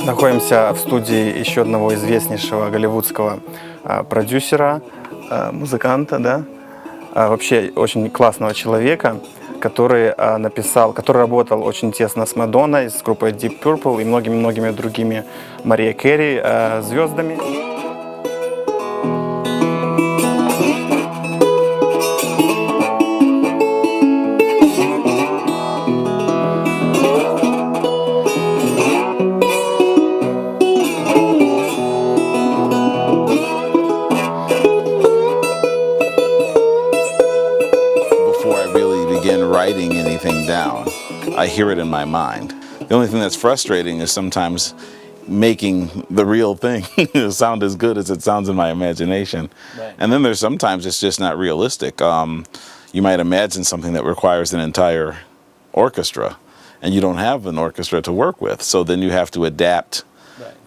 Находимся в студии еще одного известнейшего голливудского продюсера, музыканта, да, вообще очень классного человека, который работал очень тесно с Мадонной, с группой Deep Purple и многими-многими другими Мария Керри звездами. Writing anything down, I hear it in my mind. The only thing that's frustrating is sometimes making the real thing sound as good as it sounds in my imagination. Right. And then there's sometimes it's just not realistic. You might imagine something that requires an entire orchestra, and you don't have an orchestra to work with, so then you have to adapt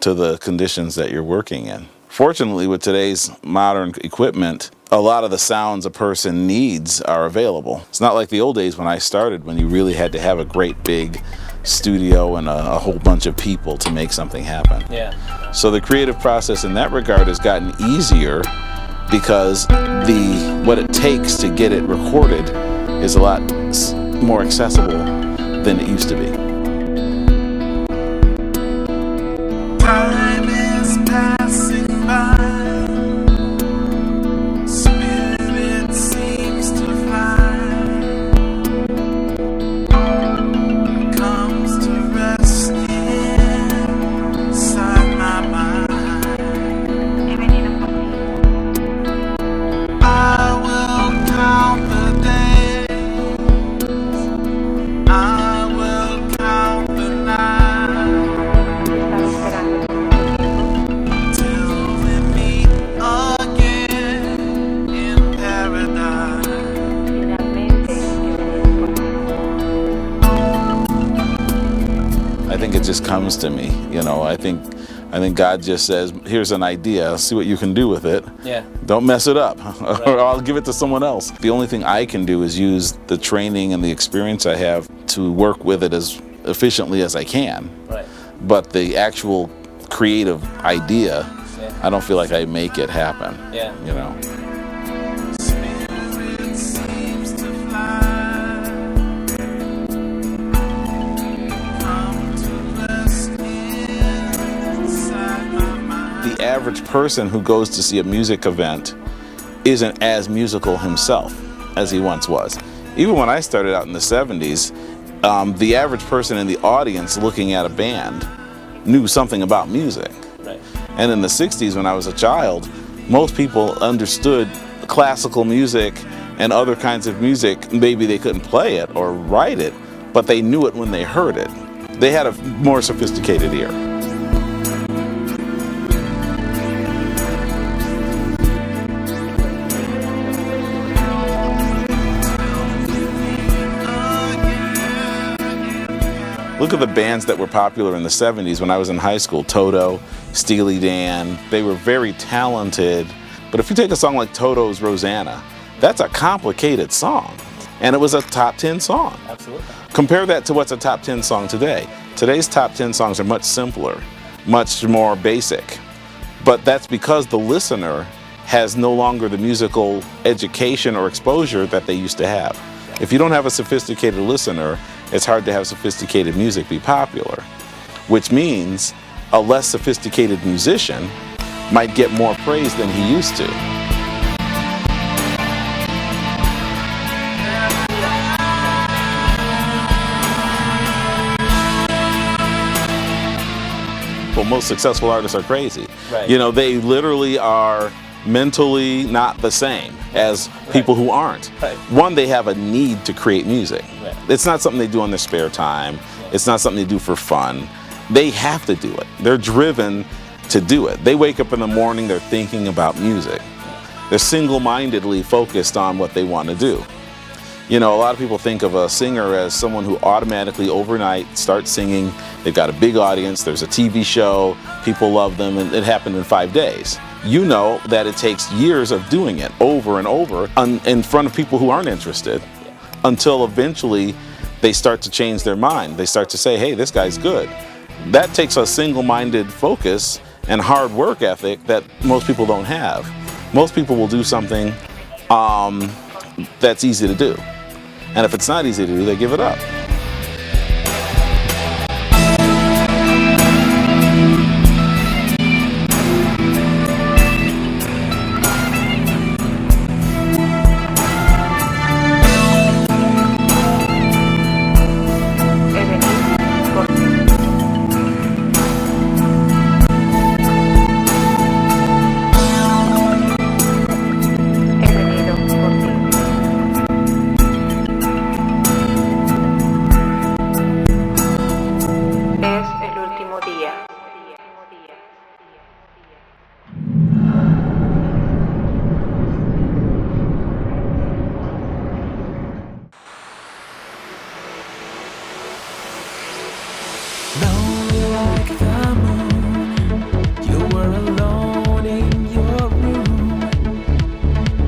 to the conditions that you're working in. Fortunately, with today's modern equipment, a lot of the sounds a person needs are available. It's not like the old days when I started, when you really had to have a great big studio and a whole bunch of people to make something happen. Yeah. So the creative process in that regard has gotten easier because what it takes to get it recorded is a lot more accessible than it used to be. Time is passing by. I think it just comes to me, you know. I think God just says, here's an idea, see what you can do with it. Yeah. Don't mess it up, right. Or I'll give it to someone else. The only thing I can do is use the training and the experience I have to work with it as efficiently as I can. Right. But the actual creative idea, I don't feel like I make it happen. Yeah. You know. The average person who goes to see a music event isn't as musical himself as he once was. Even when I started out in the 70s, the average person in the audience looking at a band knew something about music. Right. And in the 60s, when I was a child, most people understood classical music and other kinds of music. Maybe they couldn't play it or write it, but they knew it when they heard it. They had a more sophisticated ear. Look at the bands that were popular in the 70s when I was in high school. Toto, Steely Dan, they were very talented. But if you take a song like Toto's Rosanna, that's a complicated song. And it was a top 10 song. Absolutely. Compare that to what's a top 10 song today. Today's top 10 songs are much simpler, much more basic. But that's because the listener has no longer the musical education or exposure that they used to have. If you don't have a sophisticated listener, it's hard to have sophisticated music be popular, which means a less sophisticated musician might get more praise than he used to. Well, most successful artists are crazy. Right. You know, they literally are mentally not the same as people who aren't. Right. One, they have a need to create music. Right. It's not something they do on their spare time. Yeah. It's not something they do for fun. They have to do it. They're driven to do it. They wake up in the morning, they're thinking about music. They're single-mindedly focused on what they want to do. You know, a lot of people think of a singer as someone who automatically overnight starts singing. They've got a big audience, there's a TV show, people love them, and it happened in 5 days. You know that it takes years of doing it over and over in front of people who aren't interested, until eventually they start to change their mind. They start to say, hey, this guy's good. That takes a single-minded focus and hard work ethic that most people don't have. Most people will do something that's easy to do. And if it's not easy to do, they give it up.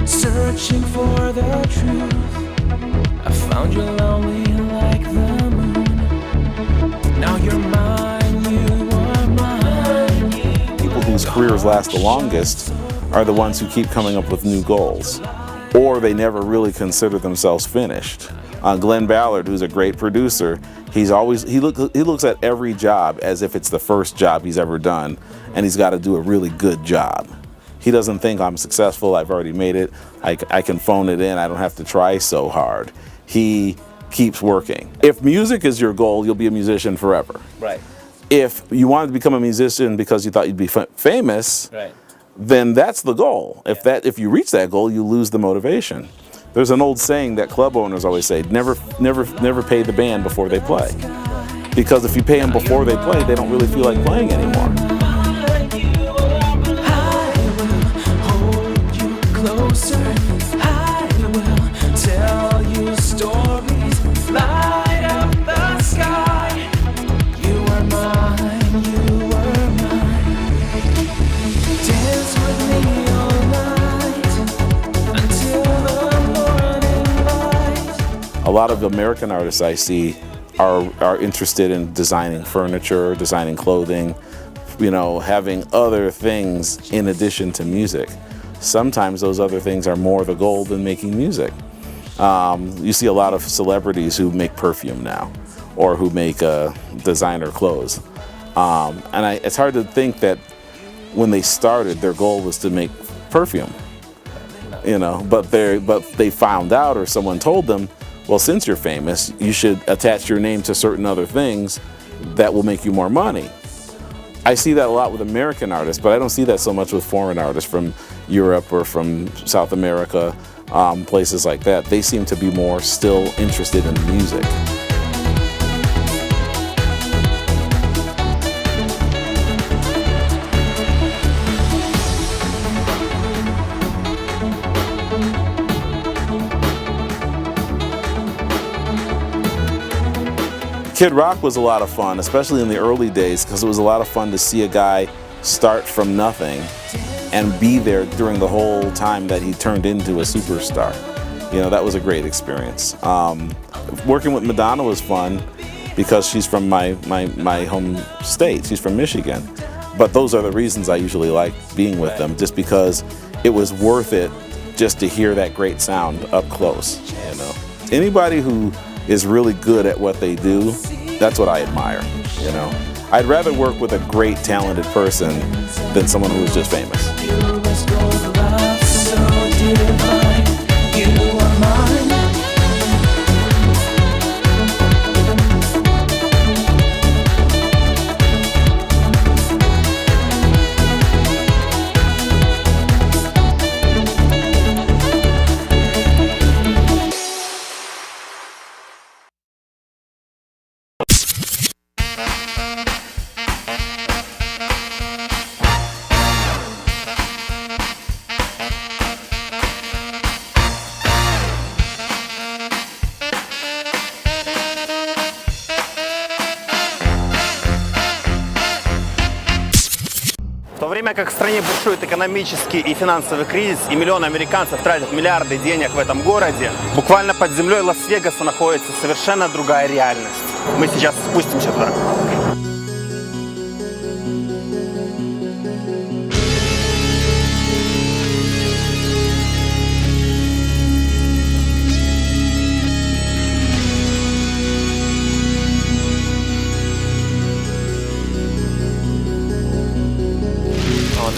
Searching for the truth, I found you lonely like the moon. Now you're mine, you are mine. People whose careers last the longest are the ones who keep coming up with new goals, or they never really consider themselves finished. Glenn Ballard, who's a great producer, he looks at every job as if it's the first job he's ever done, and he's got to do a really good job. He doesn't think I'm successful, I've already made it, I can phone it in, I don't have to try so hard. He keeps working. If music is your goal, you'll be a musician forever. Right. If you wanted to become a musician because you thought you'd be famous, Right. then that's the goal. If you reach that goal, you lose the motivation. There's an old saying that club owners always say, never pay the band before they play. Because if you pay them before they play, they don't really feel like playing anymore. Closer, I will tell you stories, light up the sky. You are mine, you are mine. Dance with me all night until the morning light. A lot of American artists I see are interested in designing furniture, designing clothing, you know, having other things in addition to music. Sometimes those other things are more the goal than making music. You see a lot of celebrities who make perfume now, or who make designer clothes. It's hard to think that when they started, their goal was to make perfume. You know, but they found out, or someone told them, well, since you're famous, you should attach your name to certain other things that will make you more money. I see that a lot with American artists, but I don't see that so much with foreign artists from Europe or from South America, places like that. They seem to be more still interested in music. Kid Rock was a lot of fun, especially in the early days, because it was a lot of fun to see a guy start from nothing and be there during the whole time that he turned into a superstar. You know, that was a great experience. Working with Madonna was fun because she's from my home state. She's from Michigan. But those are the reasons I usually like being with them, just because it was worth it just to hear that great sound up close, you know. Anybody who is really good at what they do, that's what I admire, you know. I'd rather work with a great, talented person than someone who's just famous. время как в стране бушует экономический и финансовый кризис, и миллионы американцев тратят миллиарды денег в этом городе, буквально под землей Лас-Вегаса находится совершенно другая реальность. Мы сейчас спустимся туда.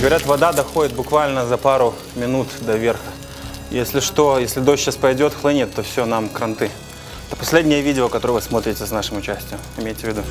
Говорят, вода доходит буквально за пару минут до верха. Если что, если дождь сейчас пойдет, хлынет, то все, нам кранты. Это последнее видео, которое вы смотрите с нашим участием. Имейте в виду.